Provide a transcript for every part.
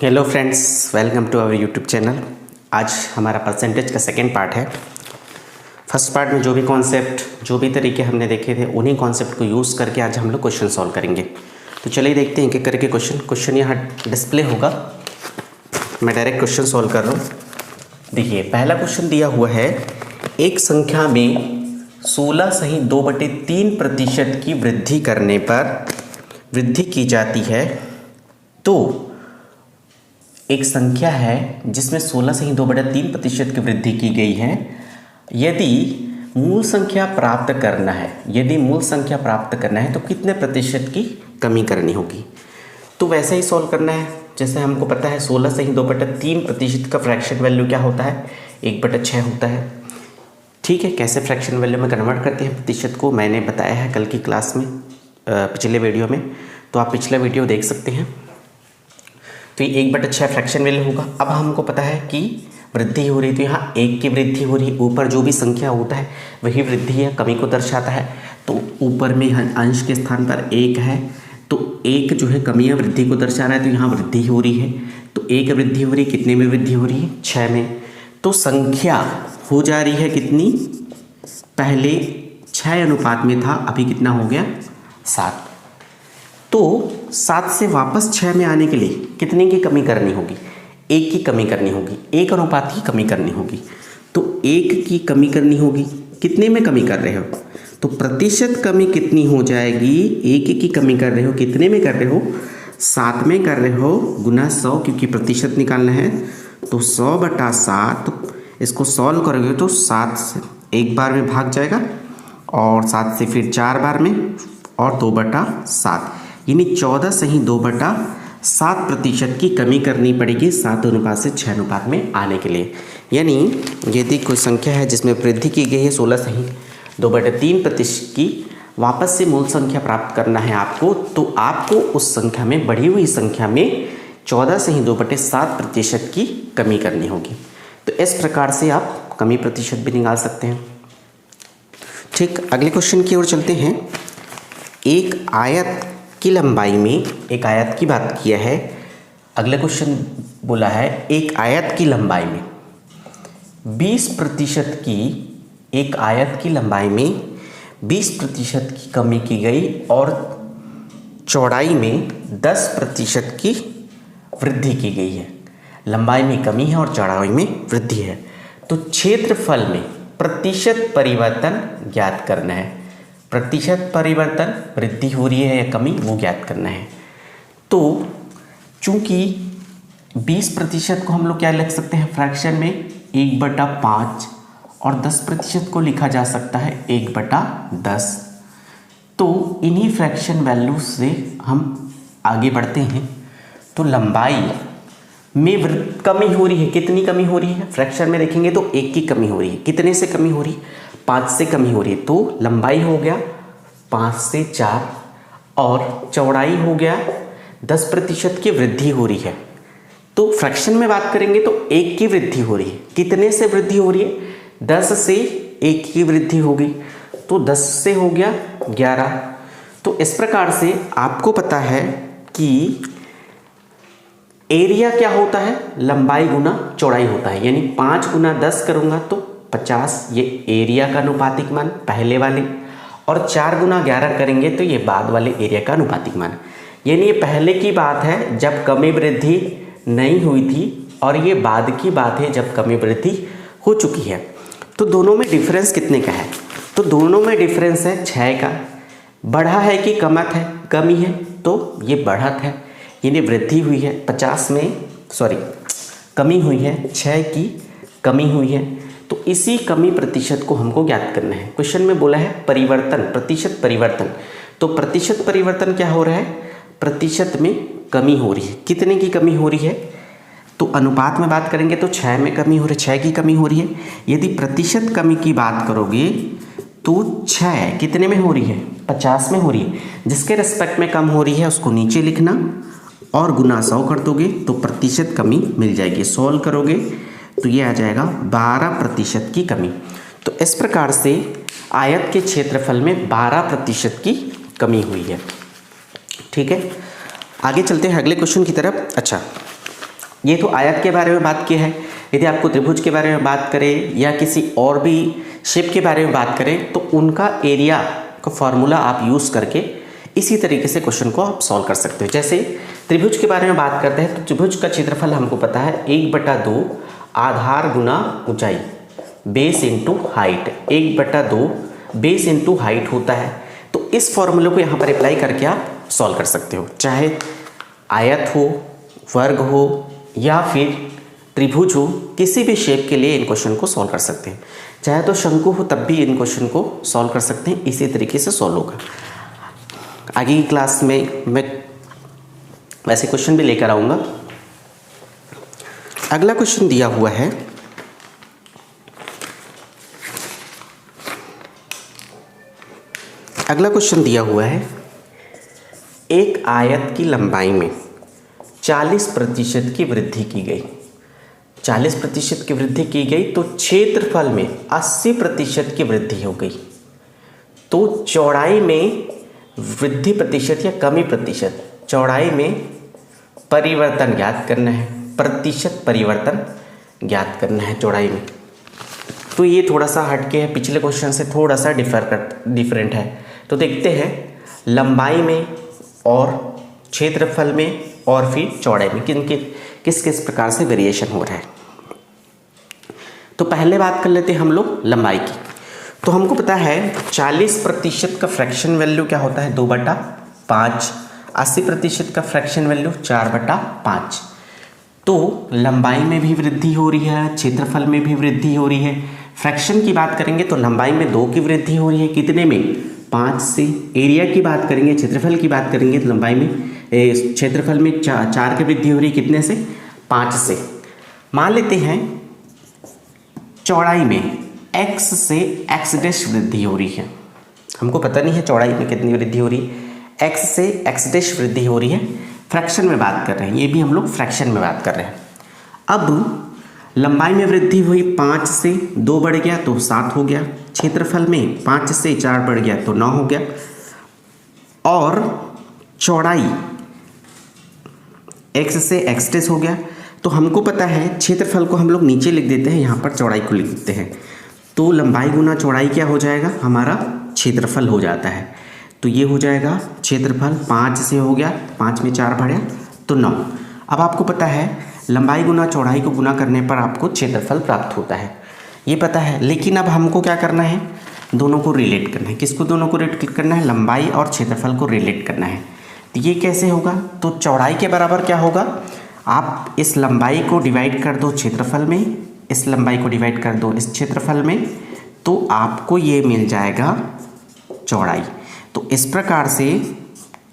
Hello friends, welcome to our YouTube channel. आज हमारा percentage का सेकेंड पार्ट है। फर्स्ट पार्ट में जो भी कॉन्सेप्ट, जो भी तरीके हमने देखे थे, उन्हीं कॉन्सेप्ट को यूज़ करके आज हम लोग क्वेश्चन सॉल्व करेंगे। तो चलिए देखते हैं कि करके क्वेश्चन यहाँ डिस्प्ले होगा। मैं डायरेक्ट क्वेश्चन सॉल्व कर रहा हूँ। देखिए, पहला क्वेश्चन दिया हुआ है, एक संख्या में 16/2/3% की वृद्धि करने पर वृद्धि की जाती है। तो एक संख्या है जिसमें 16/2/3% की वृद्धि की गई है। यदि मूल संख्या प्राप्त करना है तो कितने प्रतिशत की कमी करनी होगी। तो वैसे ही सॉल्व करना है जैसे हमको पता है 16/2/3% का फ्रैक्शन वैल्यू क्या होता है, 1/6 होता है। ठीक है, कैसे फ्रैक्शन वैल्यू में कन्वर्ट करते हैं प्रतिशत को मैंने बताया है कल की क्लास में, पिछले वीडियो में। तो आप पिछला वीडियो देख सकते हैं। तो ये 1/6 फ्रैक्शन वैल्यू होगा। अब हमको पता है कि वृद्धि हो रही है, तो यहाँ 1 की वृद्धि हो रही है। ऊपर जो भी संख्या होता है वही वृद्धि है, कमी को दर्शाता है। तो ऊपर में अंश के स्थान पर 1 है, तो 1 जो है कमी या वृद्धि को दर्शा रहा है, तो यहाँ वृद्धि हो रही है। तो 1 वृद्धि हो रही है, कितने में वृद्धि हो रही है, 6 में। तो संख्या हो जा रही है कितनी, पहले 6 अनुपात में था, अभी कितना हो गया, 7। तो 7 से वापस 6 में आने के लिए कितने की कमी करनी होगी, 1 की कमी करनी होगी, 1 अनुपात की कमी करनी होगी। तो 1 की कमी करनी होगी, कितने में कमी कर रहे हो, तो प्रतिशत कमी कितनी हो जाएगी, 1 की कमी कर रहे हो, कितने में कर रहे हो, 7 में कर रहे हो, गुना 100, क्योंकि प्रतिशत निकालना है। तो 100/7, इसको सॉल्व करोगे तो 7 से एक बार में भाग जाएगा, और 7 से फिर 4 बार में, और 2/7, यानी 14/2/7 प्रतिशत की कमी करनी पड़ेगी 7 अनुपात से 6 अनुपात में आने के लिए। यानी यदि कोई संख्या है जिसमें वृद्धि की गई है 16/2/3% की, वापस से मूल संख्या प्राप्त करना है आपको, तो आपको उस संख्या में, बढ़ी हुई संख्या में 14/2/7 प्रतिशत की कमी करनी होगी। तो इस प्रकार से आप कमी प्रतिशत भी निकाल सकते हैं। ठीक, अगले क्वेश्चन की ओर चलते हैं। एक आयत की लंबाई में, एक आयत की बात किया है। अगला क्वेश्चन बोला है, एक आयत की लंबाई में 20% की, एक आयत की लंबाई में 20% की कमी की गई और चौड़ाई में 10% की वृद्धि की गई है। लंबाई में कमी है और चौड़ाई में वृद्धि है। तो क्षेत्रफल में प्रतिशत परिवर्तन ज्ञात करना है। प्रतिशत परिवर्तन, वृद्धि हो रही है या कमी, वो ज्ञात करना है। तो चूंकि 20% को हम लोग क्या लिख सकते हैं फ्रैक्शन में, 1/5, और 10% को लिखा जा सकता है 1/10। तो इन्हीं फ्रैक्शन वैल्यू से हम आगे बढ़ते हैं। तो लंबाई में कमी हो रही है, कितनी कमी हो रही है, फ्रैक्शन में देखेंगे तो 1 की कमी हो रही है। कितने से कमी हो रही है, 5 से कमी हो रही है। तो लंबाई हो गया 5 से 4, और चौड़ाई हो गया 10% की वृद्धि हो रही है। तो फ्रैक्शन में बात करेंगे तो 1 की वृद्धि हो रही है। कितने से वृद्धि हो रही है, 10 से 1 की वृद्धि हो गई, तो 10 से हो गया 11। तो इस प्रकार से आपको पता है कि एरिया क्या होता है, लंबाई गुना चौड़ाई होता है। यानी 5 × 10 करूँगा तो 50, ये एरिया का अनुपातिक मान पहले वाले, और 4 × 11 करेंगे तो ये बाद वाले एरिया का अनुपातिक मान। यानी ये पहले की बात है जब कमी वृद्धि नहीं हुई थी, और ये बाद की बात है जब कमी वृद्धि हो चुकी है। तो दोनों में डिफरेंस कितने का है, तो दोनों में डिफरेंस है 6 का। बढ़ा है कि कमत है, कमी है, तो ये बढ़त है, यानी वृद्धि हुई है 50 में, कमी हुई है, 6 की कमी हुई है। तो इसी कमी प्रतिशत को हमको ज्ञात करना है। क्वेश्चन में बोला है परिवर्तन, प्रतिशत परिवर्तन। तो प्रतिशत परिवर्तन क्या हो रहा है, प्रतिशत में कमी हो रही है। कितने की कमी हो रही है, तो अनुपात में बात करेंगे तो 6 में कमी हो रही है, 6 की कमी हो रही है। यदि प्रतिशत कमी की बात करोगे तो 6 कितने में हो रही है, 50 में हो रही है। जिसके रिस्पेक्ट में कम हो रही है उसको नीचे लिखना, और गुना 100 कर दोगे तो प्रतिशत कमी मिल जाएगी। सॉल्व करोगे तो ये आ जाएगा 12% की कमी। तो इस प्रकार से आयत के क्षेत्रफल में 12% की कमी हुई है। ठीक है, आगे चलते हैं अगले क्वेश्चन की तरफ। अच्छा, ये तो आयत के बारे में बात की है। यदि आपको त्रिभुज के बारे में बात करें या किसी और भी शेप के बारे में बात करें तो उनका एरिया का फॉर्मूला आप यूज़ करके इसी तरीके से क्वेश्चन को आप सॉल्व कर सकते हो। जैसे त्रिभुज के बारे में बात करते हैं तो त्रिभुज का क्षेत्रफल हमको पता है 1/2 आधार गुना ऊंचाई, base into height. 1/2 base into height होता है। तो इस फॉर्मूले को यहाँ पर अप्लाई करके आप सॉल्व कर सकते हो, चाहे आयत हो, वर्ग हो या फिर त्रिभुज हो, किसी भी शेप के लिए इन क्वेश्चन को सॉल्व कर सकते हैं। चाहे तो शंकु हो तब भी इन क्वेश्चन को सॉल्व कर सकते हैं, इसी तरीके से सॉल्व होगा। आगे की क्लास में मैं वैसे क्वेश्चन भी लेकर आऊँगा। अगला क्वेश्चन दिया हुआ है, एक आयत की लंबाई में 40% की वृद्धि की गई। 40% की वृद्धि की गई तो क्षेत्रफल में 80% की वृद्धि हो गई। तो चौड़ाई में वृद्धि प्रतिशत या कमी प्रतिशत, चौड़ाई में परिवर्तन ज्ञात करना है, प्रतिशत परिवर्तन ज्ञात करना है चौड़ाई में। तो ये थोड़ा सा हटके है, पिछले क्वेश्चन से थोड़ा सा डिफरेंट है। तो देखते हैं लंबाई में और क्षेत्रफल में और फिर चौड़ाई में किस किस प्रकार से वेरिएशन हो रहा है। तो पहले बात कर लेते हैं हम लोग लंबाई की। तो हमको पता है 40% का फ्रैक्शन वैल्यू क्या होता है, 2/5। 80% का फ्रैक्शन वैल्यू 4/5। तो लंबाई में भी वृद्धि हो रही है, क्षेत्रफल में भी वृद्धि हो रही है। फ्रैक्शन की बात करेंगे तो लंबाई में 2 की वृद्धि हो रही है, कितने में, 5 से। एरिया की बात करेंगे, क्षेत्रफल की बात करेंगे तो लंबाई में क्षेत्रफल में 4 की वृद्धि हो रही है, कितने से, 5 से। मान लेते हैं चौड़ाई में x से x' वृद्धि हो रही है। हमको पता नहीं है चौड़ाई में कितनी वृद्धि हो रही है, x से x' वृद्धि हो रही है। फ्रैक्शन में बात कर रहे हैं, ये भी हम लोग फ्रैक्शन में बात कर रहे हैं। अब लंबाई में वृद्धि हुई, 5 से 2 बढ़ गया तो 7 हो गया। क्षेत्रफल में 5 से 4 बढ़ गया तो 9 हो गया। और चौड़ाई x से x' हो गया। तो हमको पता है क्षेत्रफल को हम लोग नीचे लिख देते हैं, यहाँ पर चौड़ाई को लिख देते हैं। तो लंबाई गुना चौड़ाई क्या हो जाएगा, हमारा क्षेत्रफल हो जाता है। तो ये हो जाएगा क्षेत्रफल, 5 से हो गया, 5 में 4 बढ़ा तो 9। अब आपको पता है लंबाई गुना चौड़ाई को गुना करने पर आपको क्षेत्रफल प्राप्त होता है, ये पता है। लेकिन अब हमको क्या करना है, दोनों को रिलेट करना है। किसको दोनों को रिलेट करना है, लंबाई और क्षेत्रफल को रिलेट करना है। तो ये कैसे होगा, तो चौड़ाई के बराबर क्या होगा, आप इस लंबाई को डिवाइड कर दो क्षेत्रफल में, इस लंबाई को डिवाइड कर दो इस क्षेत्रफल में, तो आपको ये मिल जाएगा चौड़ाई। तो इस प्रकार से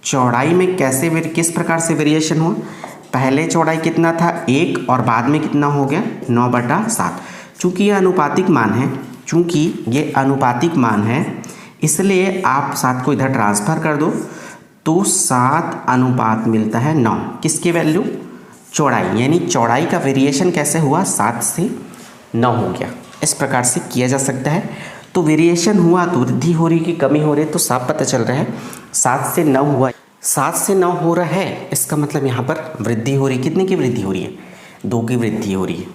चौड़ाई में किस प्रकार से वेरिएशन हुआ, पहले चौड़ाई कितना था 1 और बाद में कितना हो गया 9/7। चूँकि ये अनुपातिक मान है इसलिए आप 7 को इधर ट्रांसफ़र कर दो तो 7 अनुपात मिलता है 9। किसकी वैल्यू, चौड़ाई, यानी चौड़ाई का वेरिएशन कैसे हुआ, 7 से 9 हो गया। इस प्रकार से किया जा सकता है। तो वेरिएशन हुआ तो वृद्धि हो रही कि कमी हो रही है, तो साफ पता चल रहा है 7 से 9 हुआ, 7 से 9 हो रहा है, इसका मतलब यहाँ पर वृद्धि हो रही है। कितने की वृद्धि हो रही है, 2 की वृद्धि हो रही है।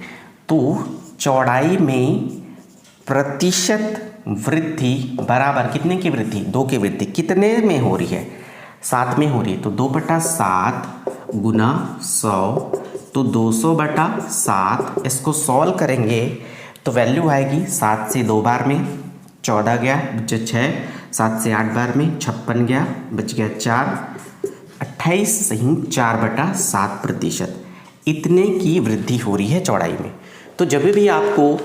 तो चौड़ाई में प्रतिशत वृद्धि बराबर कितने की वृद्धि, 2 की वृद्धि। कितने में हो रही है, 7 में हो रही है। तो 2/7 गुना 100 तो 200/7। इसको सॉल्व करेंगे तो वैल्यू आएगी 7 से 2 बार में 14 गया, बचे 6, 7 से 8 बार में 56 गया, बच गया 4, 28 सही 4/7%। इतने की वृद्धि हो रही है चौड़ाई में। तो जब भी आपको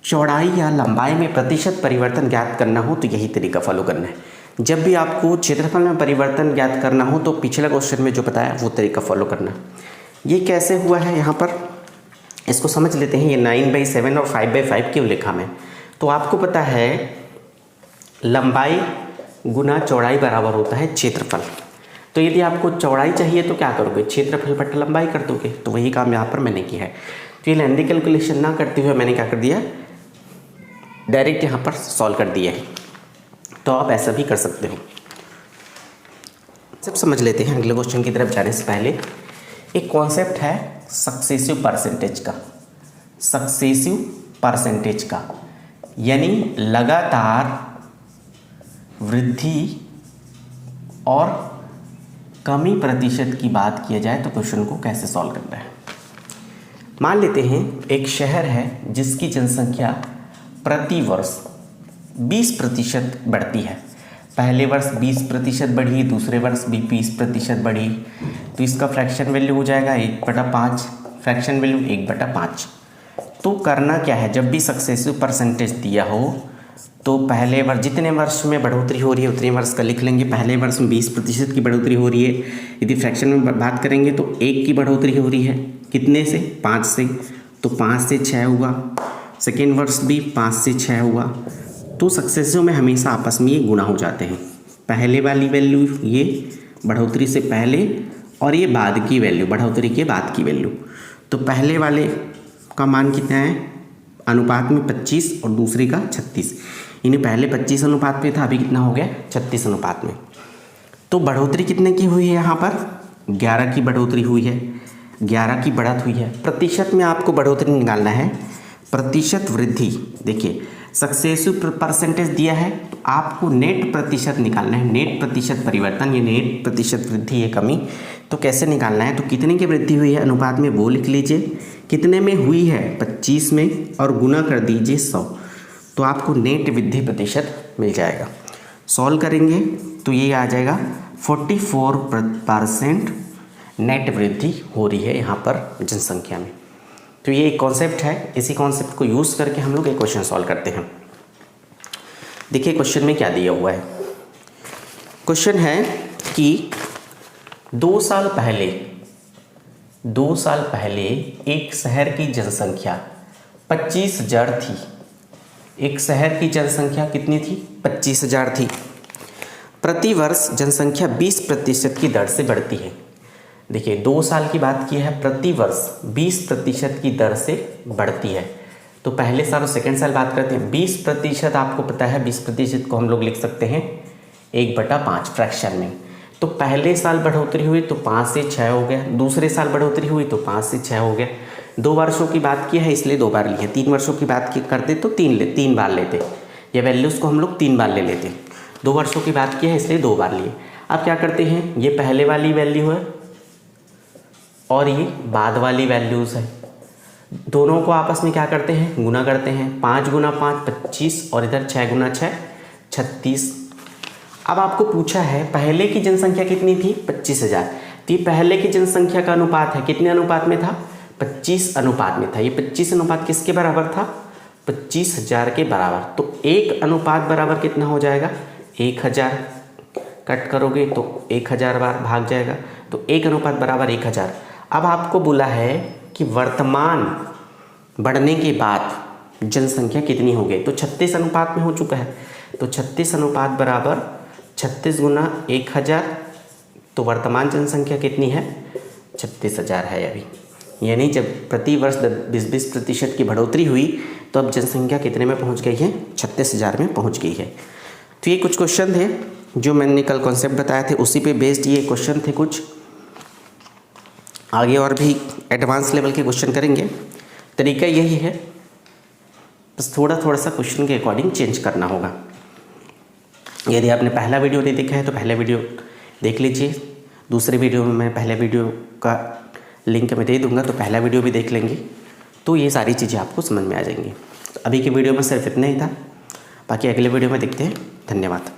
चौड़ाई या लंबाई में प्रतिशत परिवर्तन ज्ञात करना हो तो यही तरीका फॉलो करना है। जब भी आपको क्षेत्रफल में परिवर्तन ज्ञात करना हो तो पिछले क्वेश्चन में जो बताया वो तरीका फॉलो करना। ये कैसे हुआ है यहाँ पर, इसको समझ लेते हैं। ये 9/7 और 5/5 क्यों लिखा मैं, तो आपको पता है लंबाई गुना चौड़ाई बराबर होता है क्षेत्रफल। तो यदि आपको चौड़ाई चाहिए तो क्या करोगे, क्षेत्रफल बटा लंबाई कर दोगे। तो वही काम यहाँ पर मैंने किया है। तो ये लेंदी कैलकुलेशन ना करते हुए मैंने क्या कर दिया, डायरेक्ट यहाँ पर सॉल्व कर दिया है। तो आप ऐसा भी कर सकते हो। सब समझ लेते हैं। अगले क्वेश्चन की तरफ जाने से पहले एक कॉन्सेप्ट है सक्सेसिव परसेंटेज का, सक्सेसिव परसेंटेज का, यानी लगातार वृद्धि और कमी प्रतिशत की बात किया जाए तो क्वेश्चन को कैसे सॉल्व करना है। मान लेते हैं एक शहर है जिसकी जनसंख्या प्रति वर्ष 20% बढ़ती है। पहले वर्ष 20% बढ़ी, दूसरे वर्ष भी 20% बढ़ी, तो इसका फ्रैक्शन वैल्यू हो जाएगा 1/5, फ्रैक्शन वैल्यू 1/5। तो करना क्या है, जब भी सक्सेसिव परसेंटेज दिया हो तो पहले वर्ष जितने वर्ष में बढ़ोतरी हो रही है उतने वर्ष का लिख लेंगे। पहले वर्ष में 20% की बढ़ोतरी हो रही है, यदि फ्रैक्शन में बात करेंगे तो 1 की बढ़ोतरी हो रही है, कितने से, 5 से, तो 5 से 6 हुआ। सेकेंड वर्ष भी 5 से 6 हुआ। तो सक्सेसिव में हमेशा आपस में ये गुणा हो जाते हैं। पहले वाली वैल्यू ये बढ़ोतरी से पहले और ये बाद की वैल्यू बढ़ोतरी के बाद की वैल्यू। तो पहले वाले का मान कितना है अनुपात में 25 और दूसरे का 36, यानी पहले 25 अनुपात में था, अभी कितना हो गया 36 अनुपात में। तो बढ़ोतरी कितने की हुई है, यहाँ पर 11 की बढ़ोतरी हुई है, 11 की बढ़त हुई है। प्रतिशत में आपको बढ़ोतरी निकालना है, प्रतिशत वृद्धि। देखिए सक्सेसिव परसेंटेज दिया है तो आपको नेट प्रतिशत निकालना है, नेट प्रतिशत परिवर्तन, ये नेट प्रतिशत वृद्धि है कमी। तो कैसे निकालना है, तो कितने की वृद्धि हुई है अनुपात में वो लिख लीजिए, कितने में हुई है 25 में, और गुना कर दीजिए 100, तो आपको नेट वृद्धि प्रतिशत मिल जाएगा। सॉल्व करेंगे तो ये आ जाएगा 44% नेट वृद्धि हो रही है यहाँ पर जनसंख्या में। तो ये एक कॉन्सेप्ट है, इसी कॉन्सेप्ट को यूज़ करके हम लोग एक क्वेश्चन सॉल्व करते हैं। देखिए क्वेश्चन में क्या दिया हुआ है। क्वेश्चन है कि 2 साल पहले एक शहर की जनसंख्या 25,000 थी। एक शहर की जनसंख्या कितनी थी, 25,000 थी। प्रति वर्ष जनसंख्या 20% की दर से बढ़ती है। देखिए 2 साल की बात की है, प्रति वर्ष 20% की दर से बढ़ती है। तो पहले साल और सेकेंड साल बात करते हैं। 20% आपको पता है, 20% को हम लोग लिख सकते हैं 1/5 फ्रैक्शन में। तो पहले साल बढ़ोतरी हुई तो 5 से 6 हो गया, दूसरे साल बढ़ोतरी हुई तो 5 से 6 हो गया। 2 वर्षों की बात की है इसलिए 2 बार लिए, 3 वर्षों की बात करते तो 3 बार लेते, ये वैल्यूज़ को हम लोग 3 बार ले लेते। 2 वर्षों की बात की है इसलिए 2 बार लिए। अब क्या करते हैं, ये पहले वाली वैल्यू है और ये बाद वाली वैल्यूज़ है, दोनों को आपस में क्या करते हैं, गुना करते हैं। 5 × 5 25 और इधर 6 × 6 36। अब आपको पूछा है पहले की जनसंख्या कितनी थी, 25,000। तो ये पहले की जनसंख्या का अनुपात है, कितने अनुपात में था, 25 अनुपात में था। ये 25 अनुपात किसके बराबर था, 25,000 के बराबर। तो 1 अनुपात बराबर कितना हो जाएगा, 1000। कट करोगे तो 1000 बार भाग जाएगा, तो 1 अनुपात बराबर 1000। अब आपको बोला है कि वर्तमान बढ़ने के बाद जनसंख्या कितनी हो गई, तो 36 अनुपात में हो चुका है। तो 36 अनुपात बराबर 36 × 1000, तो वर्तमान जनसंख्या कितनी है, 36,000 है अभी। यानी जब प्रति वर्ष 20% की बढ़ोतरी हुई तो अब जनसंख्या कितने में पहुंच गई है, 36,000 में पहुंच गई है। तो ये कुछ क्वेश्चन थे जो मैंने कल कॉन्सेप्ट बताए थे, उसी पे बेस्ड ये क्वेश्चन थे कुछ। आगे और भी एडवांस लेवल के क्वेश्चन करेंगे। तरीका यही है, बस थोड़ा सा क्वेश्चन के अकॉर्डिंग चेंज करना होगा। यदि आपने पहला वीडियो नहीं देखा है तो पहला वीडियो देख लीजिए, दूसरे वीडियो में मैं पहले वीडियो का लिंक मैं दे दूंगा, तो पहला वीडियो भी देख लेंगे, तो ये सारी चीज़ें आपको समझ में आ जाएंगी। तो अभी के वीडियो में सिर्फ इतना ही था, बाकी अगले वीडियो में देखते हैं। धन्यवाद।